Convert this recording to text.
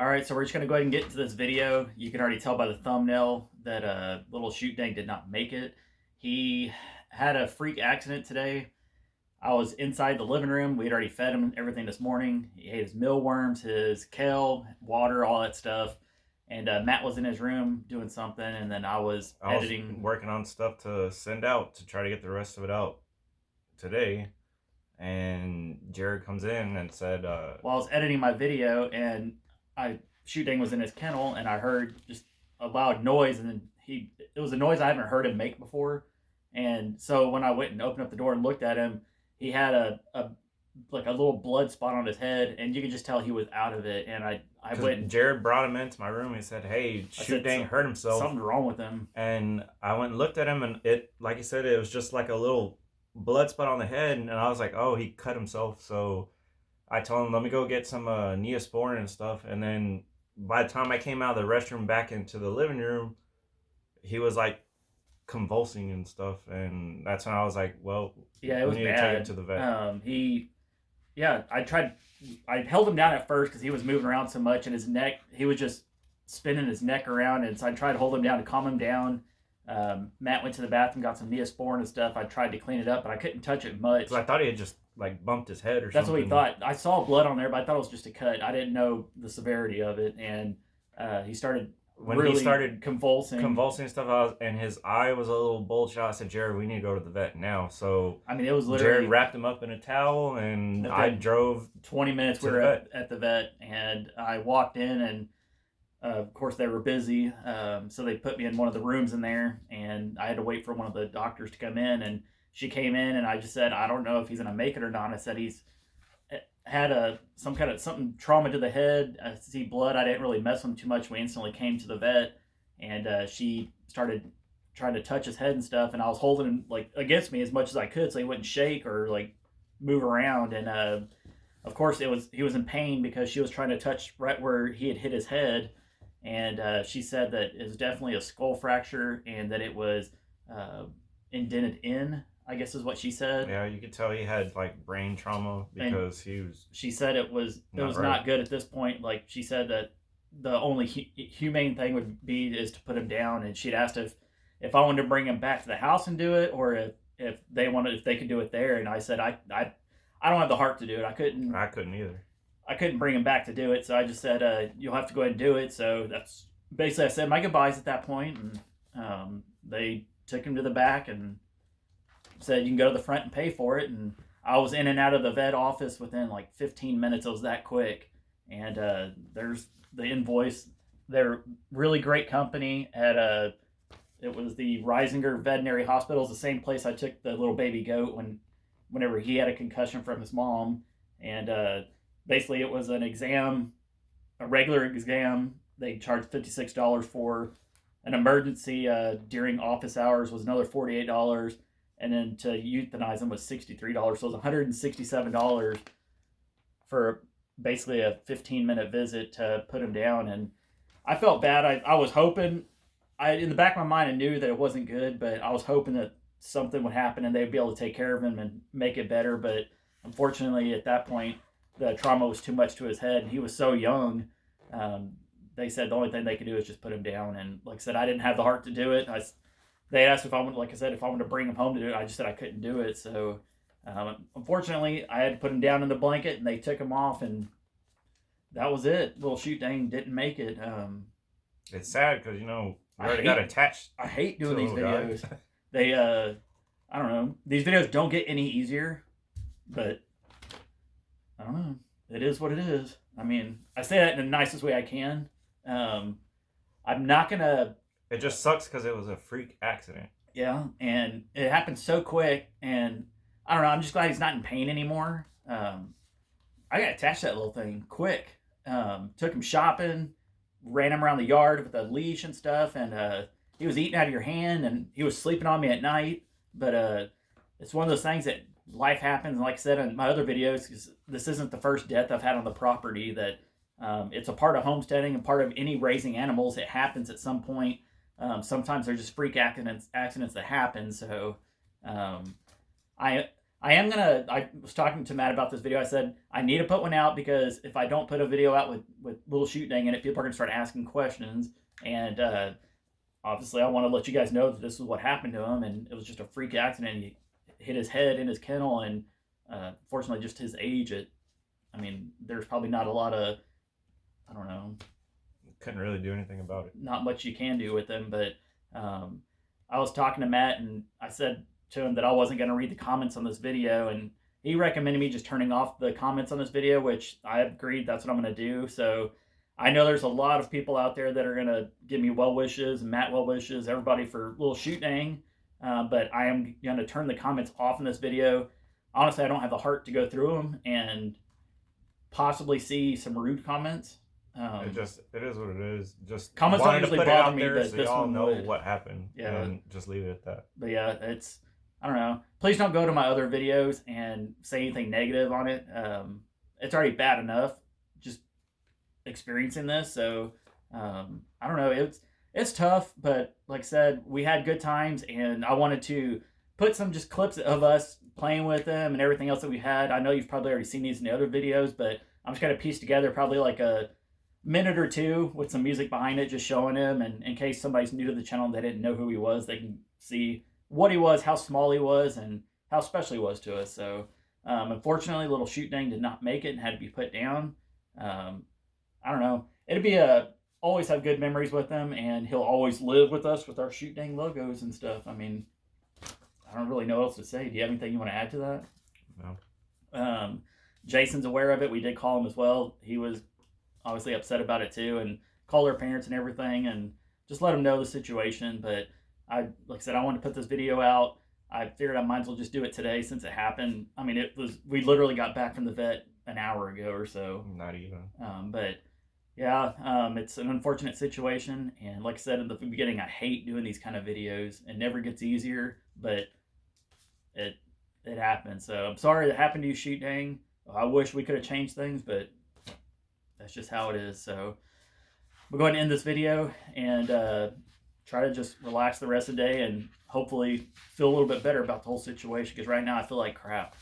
All right, so we're just going to go ahead and get into this video. You can already tell by the thumbnail that little ShootDang did not make it. He had a freak accident today. I was inside the living room. We had already fed him everything this morning. He ate his mealworms, his kale, water, all that stuff. And Matt was in his room doing something, and then I was editing. Working on stuff to send out to try to get the rest of it out today. And Jared comes in and said... Well, I was editing my video, and ShootDang was in his kennel, and I heard just a loud noise, and then it was a noise I haven't heard him make before. And so when I went and opened up the door and looked at him, he had a little blood spot on his head, and you could just tell he was out of it. And I went. Jared brought him into my room. He said, "Hey, ShootDang hurt himself. Something's wrong with him." And I went and looked at him, and it, like he said, it was just like a little blood spot on the head. And I was like, "Oh, he cut himself." So I told him, "Let me go get some Neosporin and stuff." And then by the time I came out of the restroom back into the living room, he was like convulsing and stuff, and that's when I was like, "Well, yeah, it was we need bad. to take it to the vet." I held him down at first because he was moving around so much, and his neck, he was just spinning his neck around, and so I tried to hold him down to calm him down. Matt went to the bathroom, got some Neosporin and stuff. I tried to clean it up, but I couldn't touch it much. So I thought he had just like bumped his head or something. That's what we thought. I saw blood on there, but I thought it was just a cut. I didn't know the severity of it, and he started he started convulsing and stuff, and his eye was a little bulged out. I said, "Jared, we need to go to the vet now." So I mean, it was literally Jared wrapped him up in a towel, and I drove 20 minutes. We were at the vet, and I walked in, and of course they were busy, so they put me in one of the rooms in there, and I had to wait for one of the doctors to come in. And she came in, and I just said, "I don't know if he's gonna make it or not." I said he's had something trauma to the head. I see blood. I didn't really mess with him too much. We instantly came to the vet, and she started trying to touch his head and stuff, and I was holding him like against me as much as I could so he wouldn't shake or like move around. And of course he was in pain because she was trying to touch right where he had hit his head, and she said that it was definitely a skull fracture and that it was indented in, I guess is what she said. Yeah, you could tell he had like brain trauma because she said it was not good at this point. Like she said that the only humane thing would be is to put him down, and she'd asked if I wanted to bring him back to the house and do it, or if they could do it there. And I said I don't have the heart to do it. I couldn't either. I couldn't bring him back to do it, so I just said you'll have to go ahead and do it. So that's basically I said my goodbyes at that point, and they took him to the back and said you can go to the front and pay for it. And I was in and out of the vet office within like 15 minutes. It was that quick. And there's the invoice. They're really great company at it was the Risinger Veterinary Hospital. It's the same place I took the little baby goat whenever he had a concussion from his mom. And basically it was an exam, a regular exam. They charged $56 for. An emergency during office hours was another $48. And then to euthanize him was $63. So it was $167 for basically a 15-minute visit to put him down. And I felt bad. I was hoping, in the back of my mind, I knew that it wasn't good, but I was hoping that something would happen and they'd be able to take care of him and make it better. But unfortunately, at that point, the trauma was too much to his head. And he was so young. They said the only thing they could do is just put him down. And like I said, I didn't have the heart to do it. They asked if I wanted to bring him home to do it. I just said I couldn't do it. So, unfortunately, I had to put him down in the blanket, and they took him off, and that was it. Little ShootDang didn't make it. It's sad because, we already got attached. I hate doing these videos. They, I don't know. These videos don't get any easier, but I don't know. It is what it is. I mean, I say that in the nicest way I can. I'm not going to... It just sucks because it was a freak accident. Yeah, and it happened so quick, and I don't know, I'm just glad he's not in pain anymore. I got attached to that little thing quick. Took him shopping, ran him around the yard with a leash and stuff, and he was eating out of your hand, and he was sleeping on me at night. But it's one of those things that life happens, and like I said in my other videos, 'cause this isn't the first death I've had on the property, that it's a part of homesteading and part of any raising animals. It happens at some point. Sometimes they're just freak accidents that happen. So I I was talking to Matt about this video. I said, I need to put one out because if I don't put a video out with little ShootDang in it, people are going to start asking questions. And obviously, I want to let you guys know that this is what happened to him. And it was just a freak accident. He hit his head in his kennel. And fortunately, just his age, there's probably not a lot of, I don't know. Couldn't really do anything about it. Not much you can do with them. But I was talking to Matt and I said to him that I wasn't going to read the comments on this video, and he recommended me just turning off the comments on this video, which I agreed that's what I'm going to do. So I know there's a lot of people out there that are going to give me well wishes, Matt well wishes, everybody for little ShootDang, but I am going to turn the comments off in this video. Honestly, I don't have the heart to go through them and possibly see some rude comments. It is what it is. Just comments don't usually bother me, but so this y'all one know would. what happened. Yeah, and just leave it at that. But yeah, I don't know. Please don't go to my other videos and say anything negative on it. It's already bad enough just experiencing this. So I don't know. It's tough, but like I said, we had good times, and I wanted to put some just clips of us playing with them and everything else that we had. I know you've probably already seen these in the other videos, but I'm just going to piece together probably like a minute or two with some music behind it, just showing him, and in case somebody's new to the channel and they didn't know who he was, they can see what he was, how small he was, and how special he was to us. So unfortunately, little ShootDang did not make it and had to be put down. I don't know. It'd be always have good memories with him, and he'll always live with us with our ShootDang logos and stuff. I don't really know what else to say. Do you have anything you want to add to that? No. Jason's aware of it. We did call him as well. He was obviously upset about it too, and called their parents and everything, and just let them know the situation. But like I said, I wanted to put this video out. I figured I might as well just do it today since it happened. We literally got back from the vet an hour ago or so. Not even. But yeah, it's an unfortunate situation, and like I said in the beginning, I hate doing these kind of videos. It never gets easier, but it happened. So I'm sorry that happened to you, ShootDang. I wish we could have changed things, but that's just how it is. So we'll go ahead and end this video and try to just relax the rest of the day and hopefully feel a little bit better about the whole situation, because right now I feel like crap.